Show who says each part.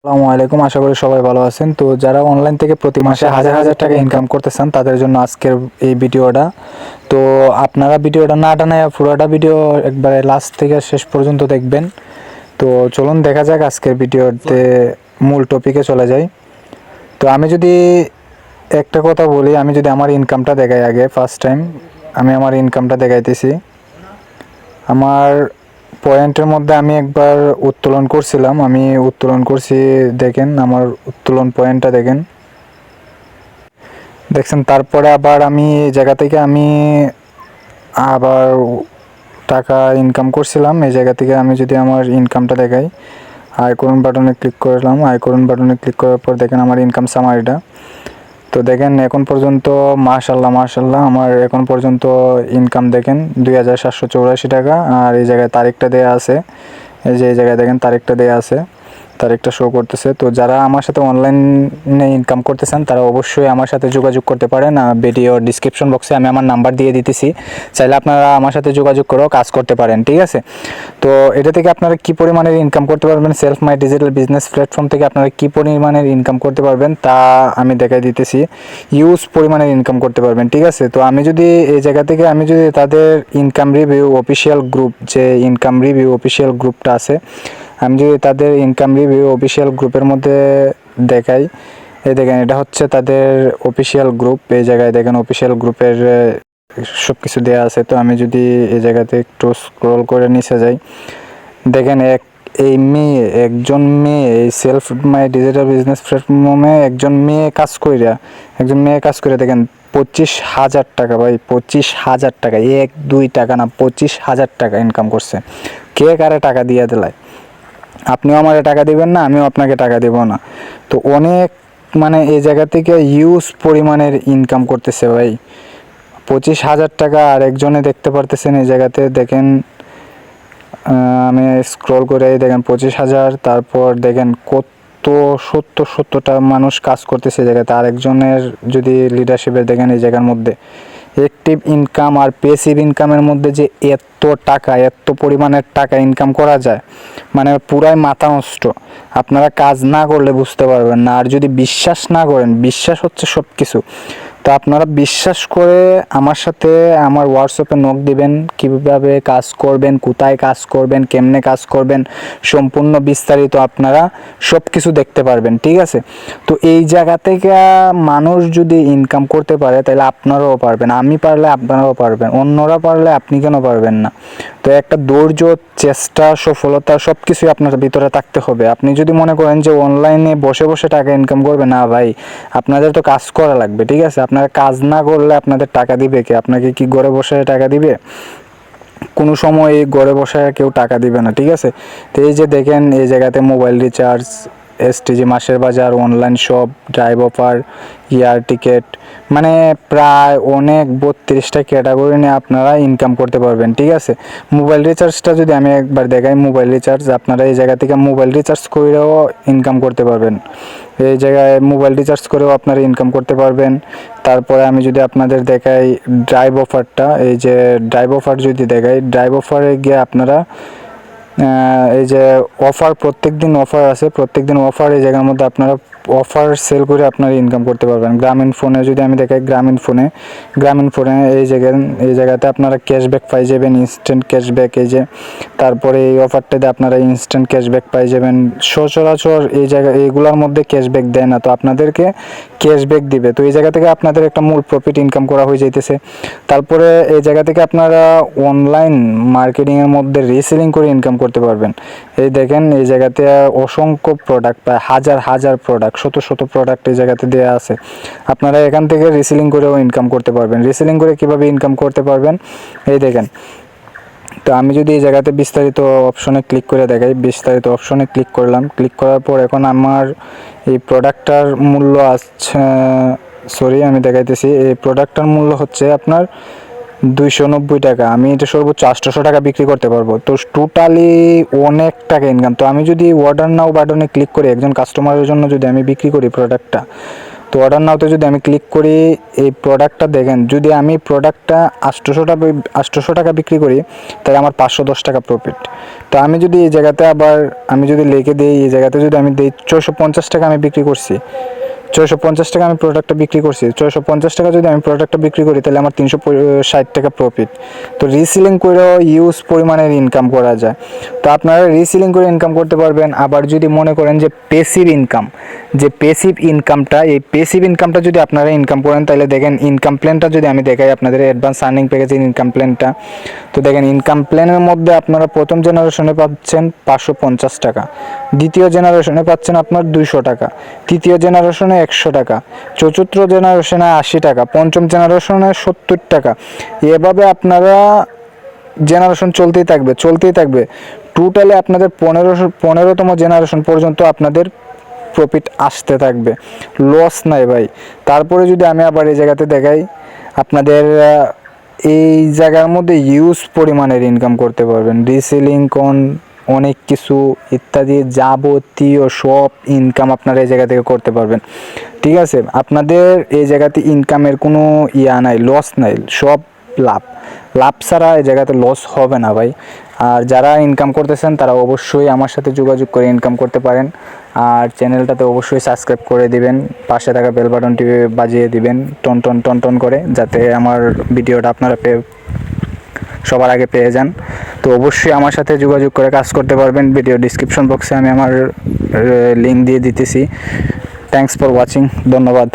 Speaker 1: আসসালামু আলাইকুম, আশা করি সবাই ভালো আছেন। তো যারা অনলাইন থেকে প্রতি মাসে হাজার হাজার টাকা ইনকাম করতেছেন তাদের জন্য আজকের এই ভিডিওটা। তো আপনারা ভিডিওটা না টানায় পুরোটা ভিডিও একবারে লাস্ট থেকে শেষ পর্যন্ত দেখবেন। তো চলুন দেখা যাক আজকের ভিডিওতে মূল টপিকে চলে যাই। তো আমি যদি একটা কথা বলি, আমি যদি আমার ইনকামটা দেখাই, আগে ফার্স্ট টাইম আমি আমার ইনকামটা দেখাইতেছি। আমার পয়েন্টের মধ্যে আমি একবার উত্তোলন করছিলাম, আমি উত্তোলন করছি, দেখেন আমার উত্তোলন পয়েন্টটা দেখছেন। তারপরে আবার আমি এই জায়গা থেকে আমি আবার টাকা ইনকাম করছিলাম। এই জায়গা থেকে আমি যদি আমার ইনকামটা দেখাই, আয় করুন বাটনে ক্লিক করলাম। আয় করুন বাটনে ক্লিক করার পর দেখেন আমার ইনকাম সামারিটা। তো দেখেন এখন পর্যন্ত মাশাল্লাহ আমার এখন পর্যন্ত ইনকাম দেখেন 2784 টাকা। আর এই জায়গায় তারিখটা দেয়া আছে, এই যে এই জায়গায় দেখেন তারিখটা দেয়া আছে, তারিখটা শো করতেছে। তো যারা আমার সাথে অনলাইনে ইনকাম করতেছেন তারা অবশ্যই আমার সাথে যোগাযোগ করতে পারেন। ভিডিও ডিসক্রিপশন বক্সে আমি আমার নাম্বার দিয়ে দিতেছি, চাইলে আপনারা আমার সাথে যোগাযোগ করেও কাজ করতে পারেন, ঠিক আছে। তো এটা থেকে আপনারা কি পরিমাণের ইনকাম করতে পারবেন, সেলফ মাই ডিজিটাল বিজনেস প্ল্যাটফর্ম থেকে আপনারা কি পরিমাণের ইনকাম করতে পারবেন তা আমি দেখাই দিতেছি। ইউজ পরিমাণের ইনকাম করতে পারবেন, ঠিক আছে। তো আমি যদি এই জায়গা থেকে আমি যদি তাদের ইনকাম রিভিউ অফিসিয়াল গ্রুপ, যে ইনকাম রিভিউ অফিসিয়াল গ্রুপটা আছে, আমি যদি তাদের ইনকাম রিভিউ অফিসিয়াল গ্রুপের মধ্যে দেখাই, এই দেখেন এটা হচ্ছে তাদের অফিসিয়াল গ্রুপ। এই জায়গায় দেখেন অফিসিয়াল গ্রুপের সব কিছু দেওয়া আছে। তো আমি যদি এই জায়গাতে একটু স্ক্রল করে নিচে যাই, দেখেন একজন মেয়ে এই সেলফ মাই ডিজিটাল বিজনেস প্ল্যাটফর্মে একজন মেয়ে কাজ করে দেখেন 25,000 টাকা, ভাই 25,000 টাকা, 1-2 টাকা না, 25,000 টাকা ইনকাম করছে। কে কারে টাকা দিয়ে দিলায়? আপনিও আমাকে টাকা দিবেন না, আমিও আপনাকে টাকা দেব না। তো অনেক মানে এই জায়গা থেকে ইউজ পরিমাণের ইনকাম করতেছে ভাই, 25,000 টাকা। আর একজনে দেখতে পারতেছেন এই জায়গাতে দেখেন, আমি স্ক্রল করে দেখেন 25,000, তারপর দেখেন কত 70টা মানুষ কাজ করতেছে এই জায়গাতে। আর একজনের যদি লিডারশিপের দেখেন এই জায়গার মধ্যে অ্যাক্টিভ ইনকাম আর প্যাসিভ ইনকামের মধ্যে যে এত পরিমাণের টাকা ইনকাম করা যায়, মানে পুরাই মাথা নষ্ট। আপনারা কাজ না করলে বুঝতে পারবেন না। আর যদি বিশ্বাস না করেন, বিশ্বাস হচ্ছে সব কিছু। তো আপনারা বিশ্বাস করে আমার সাথে আমার হোয়াটসঅ্যাপে নক দিবেন, কীভাবে কাজ করবেন, কোথায় কাজ করবেন, কেমনে কাজ করবেন, সম্পূর্ণ বিস্তারিত আপনারা সব কিছু দেখতে পারবেন, ঠিক আছে। তো এই জায়গা থেকে মানুষ যদি ইনকাম করতে পারে তাহলে আপনারাও পারবেন, আমি পারলে আপনারাও পারবেন, অন্যরা পারলে আপনি কেন পারবেন না? তো একটা ধৈর্য, চেষ্টা, সফলতা সব কিছুই আপনার ভিতরে থাকতে হবে। আপনি যদি মনে করেন যে অনলাইনে বসে বসে টাকা ইনকাম করবে, না ভাই, আপনাদের তো কাজ করা লাগবে, ঠিক আছে। আপনারা কাজ না করলে আপনাদের টাকা দিবে কে? আপনাকে কি ঘরে বসে টাকা দিবে? কোনো সময় এই ঘরে বসে কেউ টাকা দিবে না, ঠিক আছে। তো এই যে দেখেন এই জায়গাতে মোবাইল রিচার্জ, এসটিজি মাসের বাজার, online shop, drive offer, air ticket, মানে প্রায় অনেক 32টা ক্যাটাগরি নিয়ে আপনারা ইনকাম করতে পারবেন, ঠিক আছে। মোবাইল রিচার্জটা যদি আমি একবার দেখাই, মোবাইল রিচার্জ আপনারা এই জায়গা থেকে মোবাইল রিচার্জ করেও ইনকাম করতে পারবেন। এই জায়গায় মোবাইল রিচার্জ করেও আপনারা ইনকাম করতে পারবেন। তারপরে আমি যদি আপনাদের দেখাই ড্রাইভ অফারটা, এই যে ড্রাইভ অফার যদি দেখাই, ড্রাইভ অফারে গিয়ে আপনারা এই যে অফার, প্রত্যেকদিন অফার আছে, প্রত্যেকদিন অফার, এই জায়গার মধ্যে আপনারা অফার সেল করে আপনারা ইনকাম করতে পারবেন। গ্রামীণ ফোনে যদি আমি দেখাই, গ্রামীণ ফোনে এই জায়গাতে আপনারা ক্যাশব্যাক পাই যাবেন, ইনস্ট্যান্ট ক্যাশব্যাক। এই যে তারপরে এই অফারটাতে আপনারা ইনস্ট্যান্ট ক্যাশব্যাক পাই যাবেন। সচরাচর এই জায়গা এইগুলোর মধ্যে ক্যাশব্যাক দেয় না, তো আপনাদেরকে ক্যাশব্যাক দিবে। তো এই জায়গা থেকে আপনাদের একটা মূল প্রফিট ইনকাম করা হয়ে যাইতেছে। তারপরে এই জায়গা থেকে আপনারা অনলাইন মার্কেটিংয়ের মধ্যে রিসেলিং করে ইনকাম করতে পারবেন। এই দেখেন এই জায়গাতে অসংখ্য প্রোডাক্ট, প্রায় হাজার প্রোডাক্ট, শত প্রোডাক্ট এই জায়গাতে দেওয়া আছে। আপনারা এখান থেকে রিসেলিং করেও ইনকাম করতে পারবেন। রিসেলিং করে কীভাবে ইনকাম করতে পারবেন এই দেখেন। তো আমি যদি এই জায়গাতে বিস্তারিত অপশনে ক্লিক করে দেখাই, বিস্তারিত অপশনে ক্লিক করলাম, ক্লিক করার পর এখন আমার এই প্রোডাক্টটার মূল্য আসছে, আমি দেখাইতেছি, এই প্রোডাক্টটার মূল্য হচ্ছে আপনার 290 টাকা। আমি এটা সর্বোচ্চ 800 টাকা বিক্রি করতে পারবো। তো টোটালি অনেক টাকা ইনকাম। তো আমি যদি অর্ডার নাও বাটনে ক্লিক করি, একজন কাস্টমারের জন্য যদি আমি বিক্রি করি প্রোডাক্টটা, তো অর্ডার নাওতে যদি আমি ক্লিক করি, এই প্রোডাক্টটা দেখেন, যদি আমি প্রোডাক্টটা 800 টাকা বিক্রি করি তাহলে আমার 510 টাকা প্রফিট। তো আমি যদি এই জায়গাতে আবার আমি যদি লিখে দিই, এই জায়গাতে যদি আমি দিই 450 টাকা আমি বিক্রি করছি, 450 টাকা আমি প্রোডাক্টটা বিক্রি করছি, 450 টাকা যদি আমি প্রোডাক্টটা বিক্রি করি তাহলে আমার 360 টাকা প্রফিট। তো রিসেলিং করেও ইউজ পরিমাণের ইনকাম করা যায়। তো আপনারা রিসেলিং করে ইনকাম করতে পারবেন। আবার যদি মনে করেন যে প্যাসিভ ইনকাম, যে প্যাসিভ ইনকামটা, এই প্যাসিভ ইনকামটা যদি আপনারা ইনকাম করেন তাহলে দেখেন ইনকাম প্ল্যানটা যদি আমি দেখাই আপনাদের, অ্যাডভান্স আর্নিং প্যাকেজের ইনকাম প্ল্যানটা, তো দেখেন ইনকাম প্ল্যানের মধ্যে আপনারা প্রথম জেনারেশনে পাচ্ছেন 550 টাকা, দ্বিতীয় জেনারেশনে পাচ্ছেন আপনার 200 টাকা, তৃতীয় জেনারেশনে 100 টাকা, চতুর্থ জেনারেশনে 80 টাকা, পঞ্চম জেনারেশনে 70 টাকা। এভাবে আপনারা জেনারেশন চলতেই থাকবে। টোটালি আপনাদের 15তম জেনারেশন পর্যন্ত আপনাদের প্রফিট আসতে থাকবে, লস নাই ভাই। তারপরে যদি আমি আবার এই জায়গাতে দেখাই আপনাদের, এই জায়গার মধ্যে হিউজ পরিমাণের ইনকাম করতে পারবেন, রিসেলিং কোন অনেক কিছু ইত্যাদি যাবতীয় সব ইনকাম আপনারা এই জায়গা থেকে করতে পারবেন। ঠিক আছে, আপনাদের এই জায়গাতে ইনকামের কোনো নাই, লস নাই, সব লাভ ছাড়া এই জায়গাতে লস হবে না ভাই। আর যারা ইনকাম করতেছেন তারা অবশ্যই আমার সাথে যোগাযোগ করে ইনকাম করতে পারেন। আর চ্যানেলটাতে অবশ্যই সাবস্ক্রাইব করে দিবেন, পাশে থাকা বেল বাটনটি বাজিয়ে দিবেন টন টন করে, যাতে আমার ভিডিওটা আপনারা সবার আগে পেয়ে যান। তো অবশ্যই আমার সাথে যোগাযোগ করে কাজ করতে পারবেন। ভিডিও ডিসক্রিপশন বক্সে আমি আমার লিঙ্ক দিয়ে দিতেছি। থ্যাঙ্কস ফর ওয়াচিং, ধন্যবাদ।